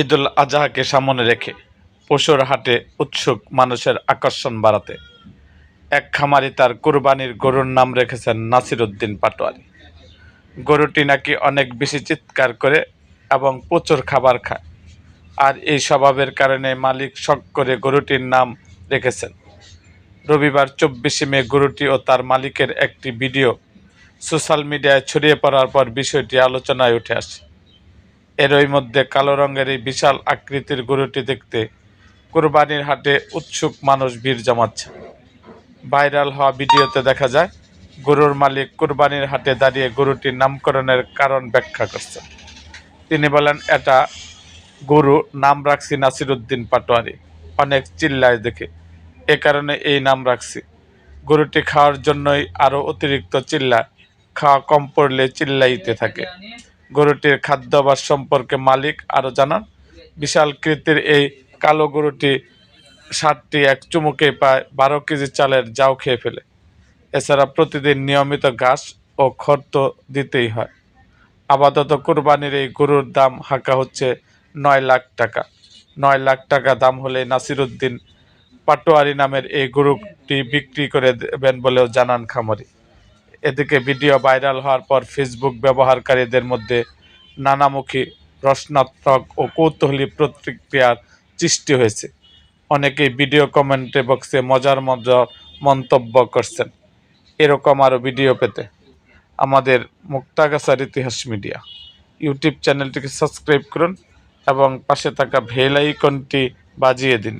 ঈদুল আজহাকে সামনে রেখে পশুর হাটে উৎসুক মানুষের আকর্ষণ বাড়াতে এক খামারি তার কুরবানির গরুর নাম রেখেছেন নাসির উদ্দিন পাটোয়ারি। গরুটি নাকি অনেক বেশি চিৎকার করে এবং প্রচুর খাবার খায়, আর এই স্বভাবের কারণে মালিক শখ করে গরুটির নাম রেখেছেন। রবিবার 24শে মে গরুটি ও তার মালিকের একটি ভিডিও সোশ্যাল মিডিয়ায় ছড়িয়ে পড়ার পর বিষয়টি আলোচনায় উঠে আসে। এরই মধ্যে কালো রঙের এই বিশাল আকৃতির গরুটি দেখতে কুরবানির হাটে উৎসুক মানুষ ভিড় জমাচ্ছে। ভাইরাল হওয়া ভিডিওতে দেখা যায় গরুর মালিক কুরবানির হাটে দাঁড়িয়ে গরুটির নামকরণের কারণ ব্যাখ্যা করছেন। তিনি বলেন, এটা গরু নাম রাখছি নাসির উদ্দিন পাটোয়ারি, অনেক চিল্লায় দেখে, এ কারণে এই নাম রাখছি। গরুটি খাওয়ার জন্যই আরও অতিরিক্ত চিল্লায়, খাওয়া কম পড়লে চিল্লাইতে থাকে। গরুটির খাদ্যাভ্যাস সম্পর্কে মালিক আরও জানান, বিশাল কৃতির এই কালো গরুটি 60টি এক চুমুকে প্রায় 12 কেজি চালের জাউ খেয়ে ফেলে। এছাড়া প্রতিদিন নিয়মিত ঘাস ও খড় তো দিতেই হয়। আপাতত কুরবানির এই গরুর দাম হাঁকা হচ্ছে 9 লাখ টাকা। 9 লাখ টাকা দাম হলে নাসির উদ্দিন পাটোয়ারি নামের এই গরুটি বিক্রি করে দেবেন বলেও জানান খামারি। এদিকে ভিডিও ভাইরাল হওয়ার পর ফেসবুক ব্যবহারকারীদের মধ্যে নানামুখী রসনাত্মক ও কৌতূহলী প্রতিক্রিয়ার সৃষ্টি হয়েছে। অনেকেই ভিডিও কমেন্ট বক্সে মজার মজার মন্তব্য করছেন। এরকম আরও ভিডিও পেতে আমাদের মুক্তাগাছার ইতিহাস মিডিয়া ইউটিউব চ্যানেলটিকে সাবস্ক্রাইব করুন এবং পাশে থাকা বেল আইকনটি বাজিয়ে দিন।